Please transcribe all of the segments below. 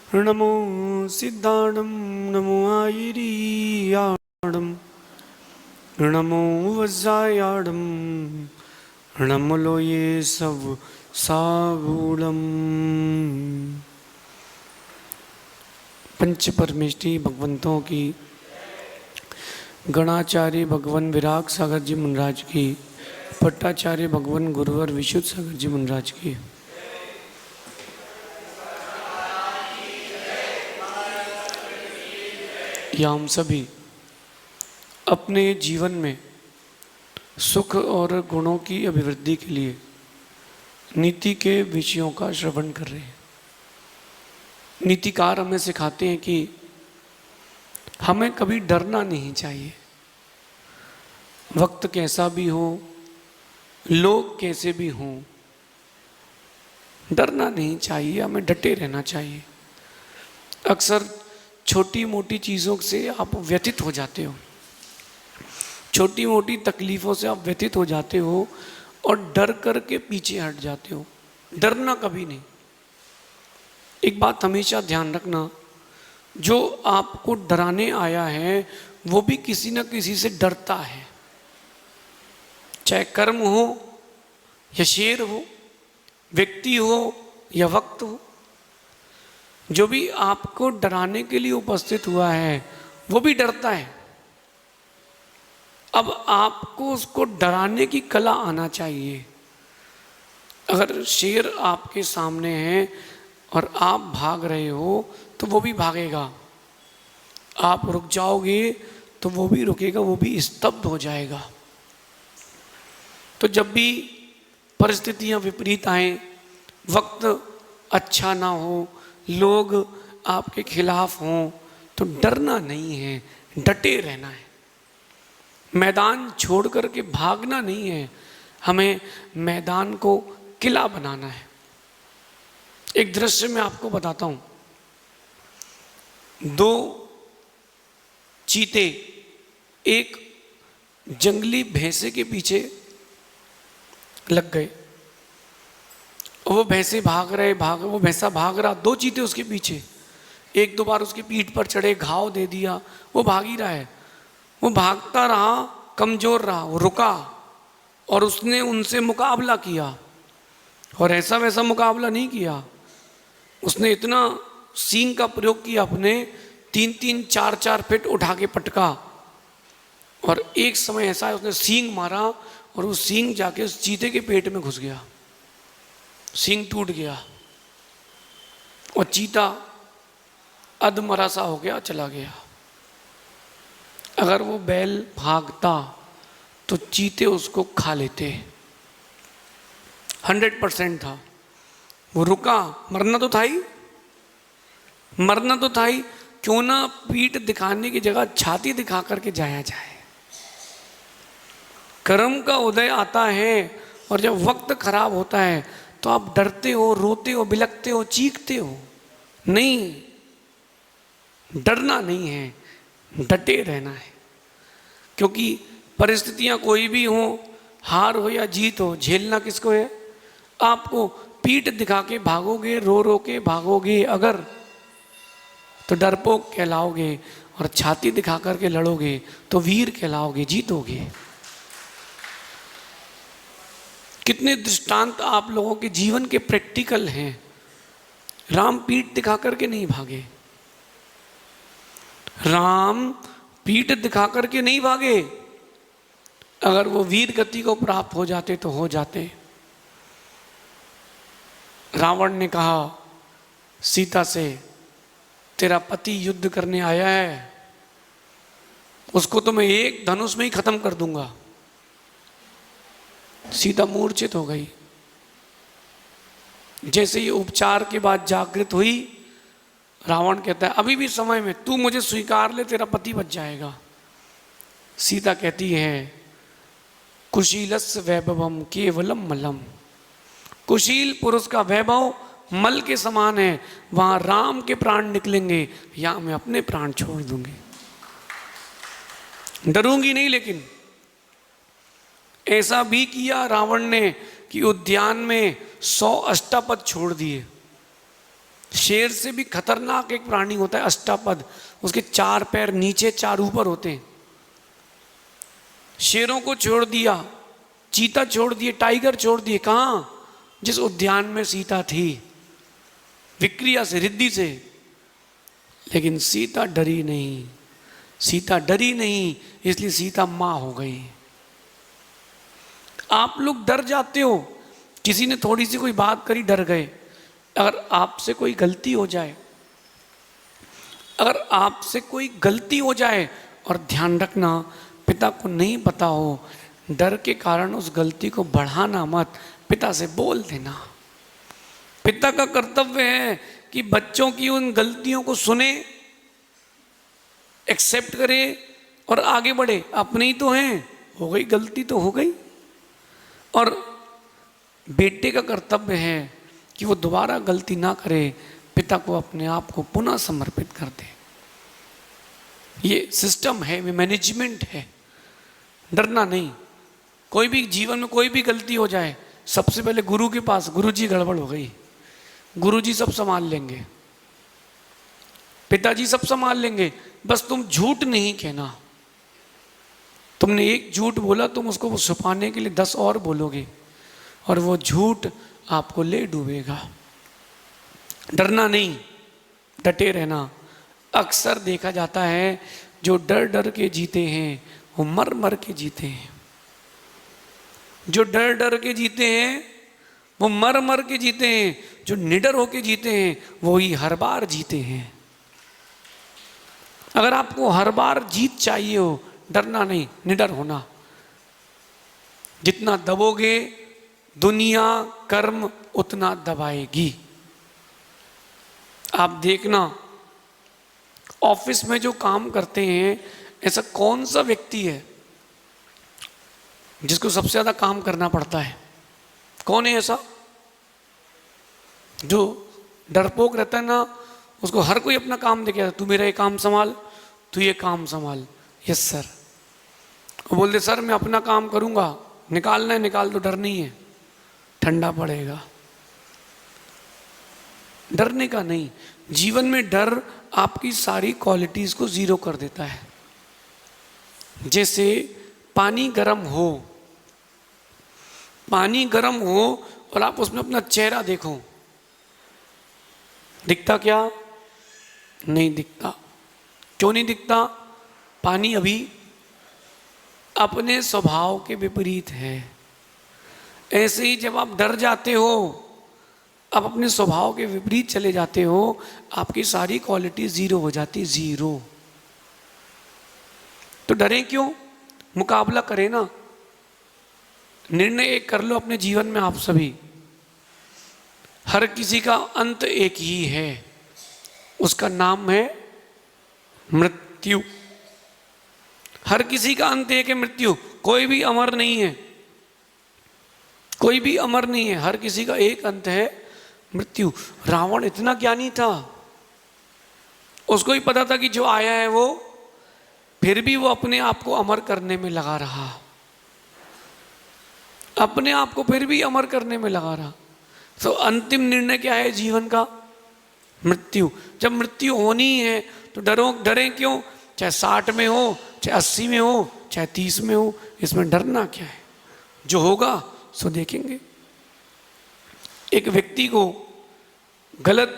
नमो सिद्धाणं नमो आयिरीयाणं नमो वज्रायाणं नमो लोये सब सागुणम। पंच परमेष्टि भगवंतों की, गणाचार्य भगवान विराग सागर जी मुनराज की, पट्टाचार्य भगवान गुरुवर विशुद्ध सागर जी मुनराज की। या हम सभी अपने जीवन में सुख और गुणों की अभिवृद्धि के लिए नीति के विषयों का श्रवण कर रहे हैं। नीतिकार हमें सिखाते हैं कि हमें कभी डरना नहीं चाहिए। वक्त कैसा भी हो, लोग कैसे भी हों, डरना नहीं चाहिए, हमें डटे रहना चाहिए। अक्सर छोटी मोटी चीज़ों से आप व्यथित हो जाते हो, छोटी मोटी तकलीफ़ों से आप व्यथित हो जाते हो और डर करके पीछे हट जाते हो। डरना कभी नहीं। एक बात हमेशा ध्यान रखना, जो आपको डराने आया है वो भी किसी न किसी से डरता है, चाहे कर्म हो या शेर हो, व्यक्ति हो या वक्त हो। जो भी आपको डराने के लिए उपस्थित हुआ है वो भी डरता है। अब आपको उसको डराने की कला आना चाहिए। अगर शेर आपके सामने है और आप भाग रहे हो तो वो भी भागेगा। आप रुक जाओगे तो वो भी रुकेगा, वो भी स्तब्ध हो जाएगा। तो जब भी परिस्थितियां विपरीत आए, वक्त अच्छा ना हो, लोग आपके खिलाफ हों, तो डरना नहीं है, डटे रहना है। मैदान छोड़ करके भागना नहीं है, हमें मैदान को किला बनाना है। एक दृश्य मैं आपको बताता हूं। दो चीते एक जंगली भैंसे के पीछे लग गए। वो भैंसे वो भैंसा भाग रहा, दो चीते उसके पीछे। एक दो बार उसकी पीठ पर चढ़े, घाव दे दिया, वो भाग ही रहा है। वो भागता रहा, कमजोर रहा, वो रुका और उसने उनसे मुकाबला किया। और ऐसा वैसा मुकाबला नहीं किया, उसने इतना सींग का प्रयोग किया, अपने 3-3, 4-4 फीट उठा के पटका। और एक समय ऐसा है, उसने सींग मारा और वो सींग जाके उस चीते के पेट में घुस गया, सींग टूट गया और चीता अधमरा सा हो गया, चला गया। अगर वो बैल भागता तो चीते उसको खा लेते। 100% था। वो रुका, मरना तो था ही, मरना तो था ही। क्यों ना पीठ दिखाने की जगह छाती दिखा करके जाया जाए। कर्म का उदय आता है और जब वक्त खराब होता है तो आप डरते हो, रोते हो, बिलखते हो, चीखते हो। नहीं, डरना नहीं है, डटे रहना है। क्योंकि परिस्थितियां कोई भी हो, हार हो या जीत हो, झेलना किसको है? आपको। पीठ दिखा के भागोगे, रो रो के भागोगे अगर, तो डरपोक कहलाओगे, और छाती दिखा करके लड़ोगे तो वीर कहलाओगे, जीतोगे। कितने दृष्टांत आप लोगों के जीवन के प्रैक्टिकल हैं। राम पीठ दिखा करके नहीं भागे, राम पीठ दिखा करके नहीं भागे। अगर वो वीर गति को प्राप्त हो जाते तो हो जाते। रावण ने कहा सीता से, तेरा पति युद्ध करने आया है, उसको तो मैं एक धनुष में ही खत्म कर दूंगा। सीता मूर्छित हो गई। जैसे ही उपचार के बाद जागृत हुई, रावण कहता है अभी भी समय में, तू मुझे स्वीकार ले, तेरा पति बच जाएगा। सीता कहती है कुशीलस्य वैभवम केवलम मलम। कुशील पुरुष का वैभव मल के समान है, वहां राम के प्राण निकलेंगे या मैं अपने प्राण छोड़ दूंगी। डरूंगी नहीं। लेकिन ऐसा भी किया रावण ने कि उद्यान में 100 अष्टापद छोड़ दिए। शेर से भी खतरनाक एक प्राणी होता है अष्टापद, उसके 4 पैर नीचे 4 ऊपर होते हैं। शेरों को छोड़ दिया, चीता छोड़ दिए, टाइगर छोड़ दिए, कहां? जिस उद्यान में सीता थी, विक्रिया से, रिद्धि से। लेकिन सीता डरी नहीं, सीता डरी नहीं, इसलिए सीता मां हो गई। आप लोग डर जाते हो, किसी ने थोड़ी सी कोई बात करी डर गए। अगर आपसे कोई गलती हो जाए, अगर आपसे कोई गलती हो जाए, और ध्यान रखना पिता को नहीं पता हो, डर के कारण उस गलती को बढ़ाना मत, पिता से बोल देना। पिता का कर्तव्य है कि बच्चों की उन गलतियों को सुने, एक्सेप्ट करे और आगे बढ़े। अपने ही तो हैं, हो गई गलती तो हो गई। और बेटे का कर्तव्य है कि वो दोबारा गलती ना करे, पिता को अपने आप को पुनः समर्पित कर दे। ये सिस्टम है, ये मैनेजमेंट है। डरना नहीं। कोई भी जीवन में कोई भी गलती हो जाए, सबसे पहले गुरु के पास, गुरु जी गड़बड़ हो गई, गुरु जी सब संभाल लेंगे, पिताजी सब संभाल लेंगे। बस तुम झूठ नहीं कहना। तुमने एक झूठ बोला, तुम उसको वो छुपाने के लिए 10 और बोलोगे, और वो झूठ आपको ले डूबेगा। डरना नहीं, डटे रहना। अक्सर देखा जाता है जो डर डर के जीते हैं वो मर मर के जीते हैं। जो डर डर के जीते हैं वो मर मर के जीते हैं। जो निडर होके जीते हैं वो ही हर बार जीते हैं। अगर आपको हर बार जीत चाहिए हो, डरना नहीं, निडर होना। जितना दबोगे दुनिया कर्म उतना दबाएगी। आप देखना, ऑफिस में जो काम करते हैं, ऐसा कौन सा व्यक्ति है जिसको सबसे ज्यादा काम करना पड़ता है? कौन है ऐसा? जो डरपोक रहता है ना, उसको हर कोई अपना काम देके, तू मेरा ये काम संभाल, तू ये काम संभाल। Yes sir. वो बोलते सर मैं अपना काम करूंगा, निकालना है निकाल दो, डर नहीं है, ठंडा पड़ेगा। डरने का नहीं। जीवन में डर आपकी सारी क्वालिटीज को जीरो कर देता है। जैसे पानी गर्म हो, पानी गर्म हो और आप उसमें अपना चेहरा देखो, दिखता क्या? नहीं दिखता। क्यों नहीं दिखता? पानी अभी अपने स्वभाव के विपरीत है। ऐसे ही जब आप डर जाते हो, आप अपने स्वभाव के विपरीत चले जाते हो, आपकी सारी क्वालिटी जीरो हो जाती, जीरो। तो डरें क्यों? मुकाबला करें ना। निर्णय एक कर लो अपने जीवन में आप सभी, हर किसी का अंत एक ही है, उसका नाम है मृत्यु। हर किसी का अंत एक है, मृत्यु। कोई भी अमर नहीं है, कोई भी अमर नहीं है, हर किसी का एक अंत है, मृत्यु। रावण इतना ज्ञानी था, उसको ही पता था कि जो आया है वो, फिर भी वो अपने आप को अमर करने में लगा रहा, अपने आप को फिर भी अमर करने में लगा रहा। तो अंतिम निर्णय क्या है जीवन का? मृत्यु। जब मृत्यु होनी है तो डरें क्यों? चाहे 60 में हो, चाहे 80 में हो, चाहे 30 में हो, इसमें डरना क्या है? जो होगा सो देखेंगे। एक व्यक्ति को गलत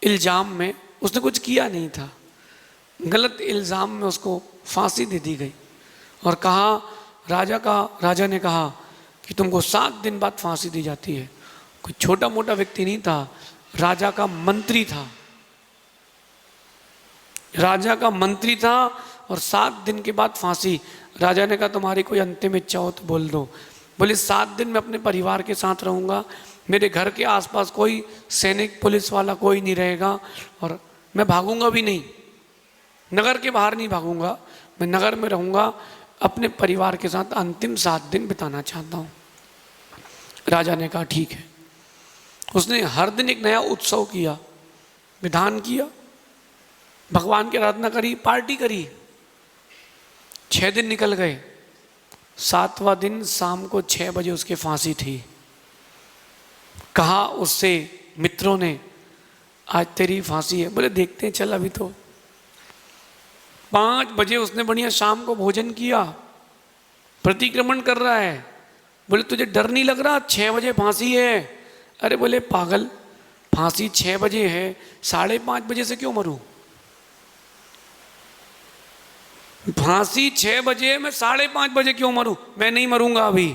इल्जाम में, उसने कुछ किया नहीं था, गलत इल्जाम में उसको फांसी दे दी गई और कहा, राजा ने कहा कि तुमको 7 दिन बाद फांसी दी जाती है। कोई छोटा मोटा व्यक्ति नहीं था, राजा का मंत्री था, राजा का मंत्री था, और 7 दिन के बाद फांसी। राजा ने कहा तुम्हारी कोई अंतिम इच्छा हो तो बोल दो। बोले 7 दिन मैं अपने परिवार के साथ रहूँगा, मेरे घर के आसपास कोई सैनिक पुलिस वाला कोई नहीं रहेगा, और मैं भागूंगा भी नहीं, नगर के बाहर नहीं भागूंगा, मैं नगर में रहूँगा, अपने परिवार के साथ अंतिम 7 दिन बिताना चाहता हूँ। राजा ने कहा ठीक है। उसने हर दिन एक नया उत्सव किया, विधान किया, भगवान की आराधना करी, पार्टी करी। 6 दिन निकल गए, 7वां दिन शाम को 6 बजे उसकी फांसी थी। कहा उससे मित्रों ने, आज तेरी फांसी है। बोले देखते हैं, चल अभी तो 5 बजे उसने बढ़िया शाम को भोजन किया, प्रतिक्रमण कर रहा है। बोले तुझे डर नहीं लग रहा, 6 बजे फांसी है। अरे बोले पागल, फांसी 6 बजे है, 5:30 बजे से क्यों मरूं? फांसी 6 बजे, मैं 5:30 बजे क्यों मरूं? मैं नहीं मरूंगा अभी।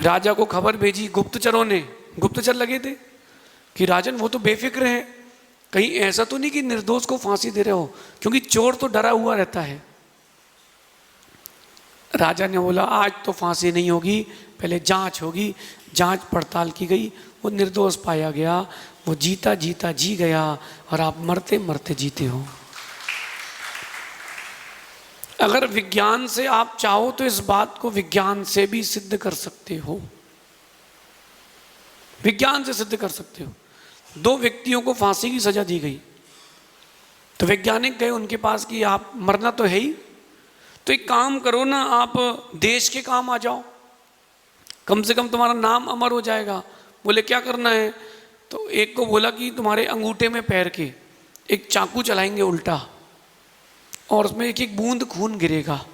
राजा को खबर भेजी गुप्तचरों ने, गुप्तचर लगे थे कि राजन वो तो बेफिक्र है, कहीं ऐसा तो नहीं कि निर्दोष को फांसी दे रहे हो, क्योंकि चोर तो डरा हुआ रहता है। राजा ने बोला आज तो फांसी नहीं होगी, पहले जांच होगी। जांच पड़ताल की गई, वो निर्दोष पाया गया, वो जीता जीता जी गया, और आप मरते मरते जीते हो। अगर विज्ञान से आप चाहो तो इस बात को विज्ञान से भी सिद्ध कर सकते हो, विज्ञान से सिद्ध कर सकते हो। 2 व्यक्तियों को फांसी की सजा दी गई, तो वैज्ञानिक गए उनके पास कि आप मरना तो है ही, तो एक काम करो ना, आप देश के काम आ जाओ, कम से कम तुम्हारा नाम अमर हो जाएगा। बोले क्या करना है? तो एक को बोला कि तुम्हारे अंगूठे में पैर के एक चाकू चलाएंगे उल्टा, और उसमें एक एक बूंद खून गिरेगा,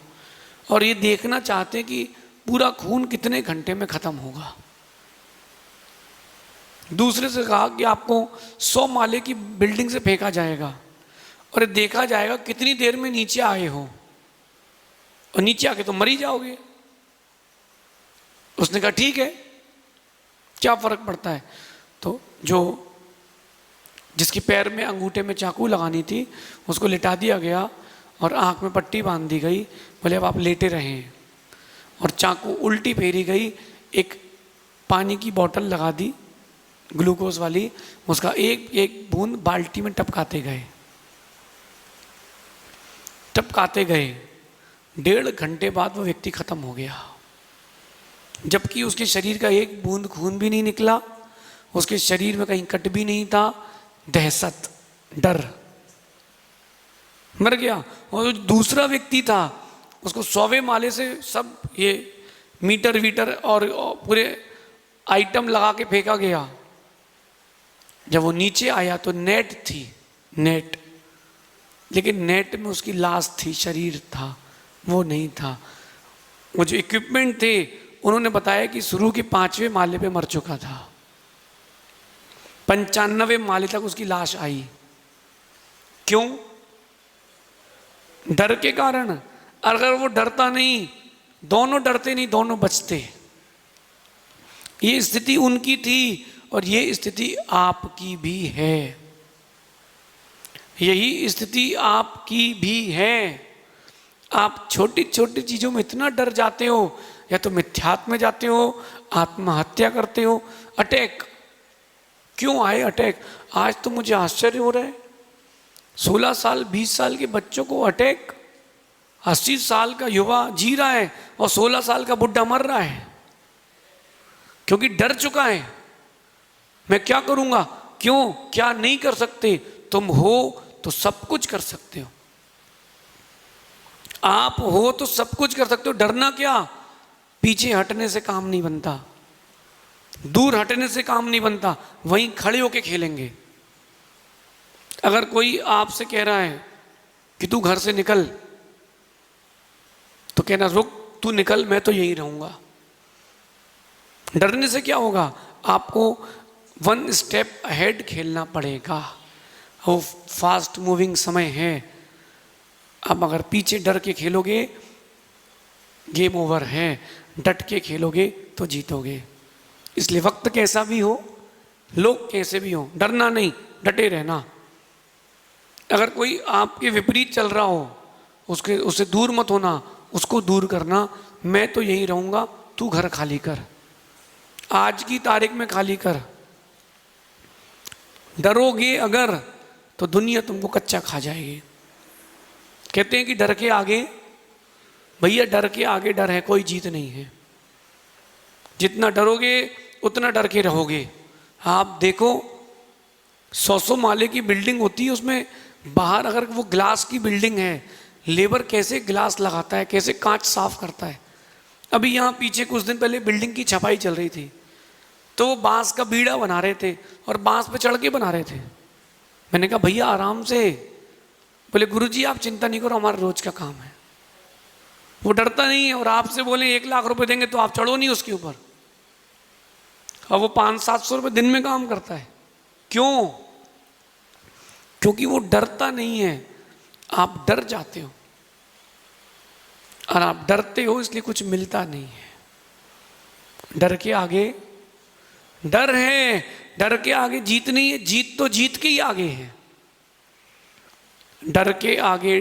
और ये देखना चाहते कि पूरा खून कितने घंटे में खत्म होगा। दूसरे से कहा कि आपको 100 माले की बिल्डिंग से फेंका जाएगा, और देखा जाएगा कितनी देर में नीचे आए हो, और नीचे आके तो मर ही जाओगे। उसने कहा ठीक है, क्या फर्क पड़ता है। तो जो जिसके पैर में अंगूठे में चाकू लगानी थी उसको लिटा दिया गया, और आँख में पट्टी बांध दी गई। बोले अब आप लेटे रहें, और चाकू उल्टी फेरी गई, एक पानी की बोतल लगा दी ग्लूकोज वाली, उसका एक एक बूंद बाल्टी में टपकाते गए, टपकाते गए। 1.5 घंटे बाद वो व्यक्ति खत्म हो गया, जबकि उसके शरीर का एक बूंद खून भी नहीं निकला, उसके शरीर में कहीं कट भी नहीं था। दहशत, डर, मर गया। और जो दूसरा व्यक्ति था उसको 100वें माले से सब ये मीटर वीटर और पूरे आइटम लगा के फेंका गया। जब वो नीचे आया तो नेट थी, नेट, लेकिन नेट में उसकी लाश थी, शरीर था, वो नहीं था। वो जो इक्विपमेंट थे उन्होंने बताया कि शुरू के 5वें माले पे मर चुका था, 95वें माले तक उसकी लाश आई। क्यों? डर के कारण। अगर वो डरता नहीं, दोनों डरते नहीं, दोनों बचते। ये स्थिति उनकी थी और ये स्थिति आपकी भी है, यही स्थिति आपकी भी है। आप छोटी छोटी चीजों में इतना डर जाते हो, या तो मिथ्यात्व में जाते हो, आत्महत्या करते हो। अटैक क्यों आए? अटैक आज तो मुझे आश्चर्य हो रहा है, 16 साल 20 साल के बच्चों को अटैक, 80 साल का युवा जी रहा है और 16 साल का बुढ़ा मर रहा है, क्योंकि डर चुका है। मैं क्या करूंगा? क्यों? क्या नहीं कर सकते? तुम हो तो सब कुछ कर सकते हो, आप हो तो सब कुछ कर सकते हो। डरना क्या? पीछे हटने से काम नहीं बनता, दूर हटने से काम नहीं बनता, वहीं खड़े होके खेलेंगे। अगर कोई आपसे कह रहा है कि तू घर से निकल, तो कहना रुक, तू निकल, मैं तो यहीं रहूंगा। डरने से क्या होगा? आपको 1 स्टेप अहेड खेलना पड़ेगा। वो फास्ट मूविंग समय है। अब अगर पीछे डर के खेलोगे, गेम ओवर है। डट के खेलोगे तो जीतोगे। इसलिए वक्त कैसा भी हो, लोग कैसे भी हो, डरना नहीं, डटे रहना। अगर कोई आपके विपरीत चल रहा हो, उससे दूर मत होना, उसको दूर करना। मैं तो यहीं रहूंगा, तू घर खाली कर, आज की तारीख में खाली कर। डरोगे अगर तो दुनिया तुमको कच्चा खा जाएगी। कहते हैं कि डर के आगे, भैया डर के आगे डर है, कोई जीत नहीं है। जितना डरोगे उतना डर के रहोगे। आप देखो 100 माले की बिल्डिंग होती है, उसमें बाहर अगर वो ग्लास की बिल्डिंग है, लेबर कैसे ग्लास लगाता है, कैसे कांच साफ करता है। अभी यहाँ पीछे कुछ दिन पहले बिल्डिंग की छपाई चल रही थी, तो वो बांस का बीड़ा बना रहे थे और बांस पे चढ़ के बना रहे थे। मैंने कहा भैया आराम से। बोले गुरुजी आप चिंता नहीं करो, हमारा रोज का काम है। वो डरता नहीं है, और आपसे बोले 1 लाख रुपए देंगे तो आप चढ़ो नहीं उसके ऊपर। और वो 500-700 रुपये दिन में काम करता है। क्यों? क्योंकि वो डरता नहीं है, आप डर जाते हो, और आप डरते हो इसलिए कुछ मिलता नहीं है। डर के आगे डर है, डर के आगे जीत नहीं है, जीत तो जीत के ही आगे है। डर के आगे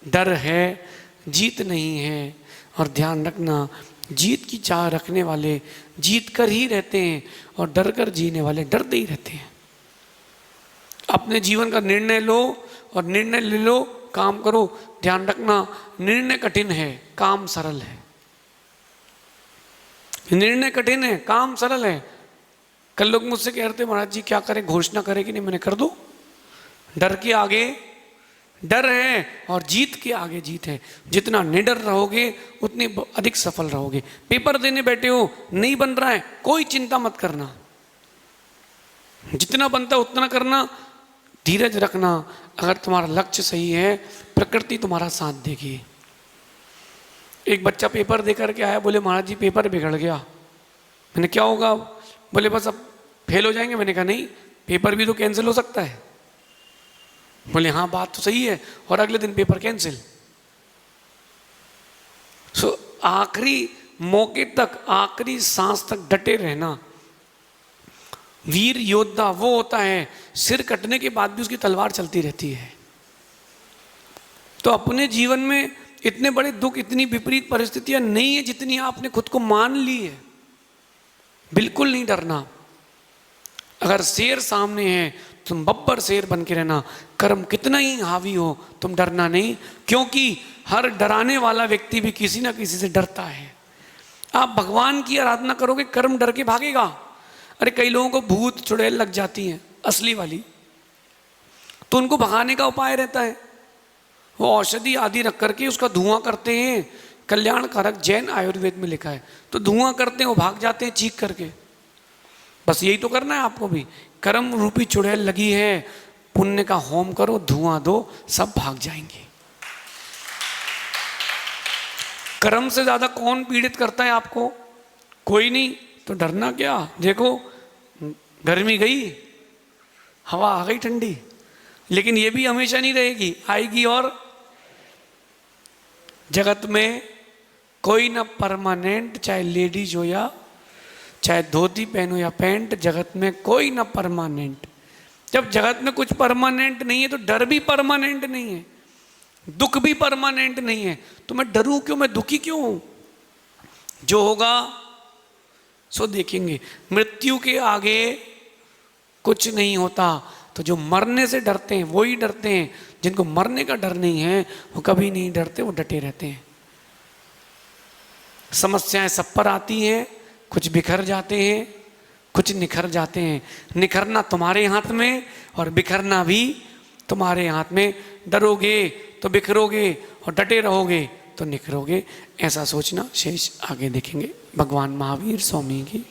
डर है, जीत नहीं है। और ध्यान रखना, जीत की चाह रखने वाले जीत कर ही रहते हैं, और डर कर जीने वाले डरते ही रहते हैं। अपने जीवन का निर्णय लो, और निर्णय ले लो, काम करो। ध्यान रखना, निर्णय कठिन है, काम सरल है। निर्णय कठिन है, काम सरल है। कल लोग मुझसे कह रहे थे महाराज जी क्या करें, घोषणा करें कि नहीं? मैंने कर दो। डर के आगे डर है, और जीत के आगे जीत है। जितना निडर रहोगे उतने अधिक सफल रहोगे। पेपर देने बैठे हो, नहीं बन रहा है, कोई चिंता मत करना, जितना बनता है उतना करना, धीरज रखना। अगर तुम्हारा लक्ष्य सही है, प्रकृति तुम्हारा साथ देगी। एक बच्चा पेपर दे करके आया, बोले महाराज जी पेपर बिगड़ गया। मैंने क्या होगा? बोले बस अब फेल हो जाएंगे। मैंने कहा नहीं, पेपर भी तो कैंसिल हो सकता है। बोले हाँ बात तो सही है, और अगले दिन पेपर कैंसिल। सो आखिरी मौके तक, आखिरी सांस तक डटे रहना। वीर योद्धा वो होता है, सिर कटने के बाद भी उसकी तलवार चलती रहती है। तो अपने जीवन में इतने बड़े दुख, इतनी विपरीत परिस्थितियां नहीं है जितनी आपने खुद को मान ली है। बिल्कुल नहीं डरना। अगर शेर सामने है, तुम बब्बर शेर बन के रहना। कर्म कितना ही हावी हो, तुम डरना नहीं, क्योंकि हर डराने वाला व्यक्ति भी किसी ना किसी से डरता है। आप भगवान की आराधना करोगे, कर्म डर के भागेगा। अरे कई लोगों को भूत चुड़ैल लग जाती हैं, असली वाली, तो उनको भगाने का उपाय रहता है, वो औषधि आदि रख करके उसका धुआं करते हैं। कल्याणकारक जैन आयुर्वेद में लिखा है। तो धुआं करते हैं, वो भाग जाते हैं चीख करके। बस यही तो करना है आपको भी। कर्म रूपी चुड़ैल लगी है, पुण्य का होम करो, धुआं दो, सब भाग जाएंगे। कर्म से ज्यादा कौन पीड़ित करता है आपको? कोई नहीं, तो डरना क्या। देखो गर्मी गई, हवा आ गई ठंडी, लेकिन ये भी हमेशा नहीं रहेगी, आएगी। और जगत में कोई ना परमानेंट, चाहे लेडीज हो या चाहे धोती पहनो या पैंट, जगत में कोई ना परमानेंट। जब जगत में कुछ परमानेंट नहीं है तो डर भी परमानेंट नहीं है, दुख भी परमानेंट नहीं है। तो मैं डरूं क्यों, मैं दुखी क्यों हूं? जो होगा सो देखेंगे। मृत्यु के आगे कुछ नहीं होता। तो जो मरने से डरते हैं वो ही डरते हैं। जिनको मरने का डर नहीं है वो कभी नहीं डरते, वो डटे रहते हैं। समस्याएं सब पर आती हैं, कुछ बिखर जाते हैं, कुछ निखर जाते हैं। निखरना तुम्हारे हाथ में और बिखरना भी तुम्हारे हाथ में। डरोगे तो बिखरोगे, और डटे रहोगे तो निखरोगे। ऐसा सोचना। शेष आगे देखेंगे। भगवान महावीर स्वामी की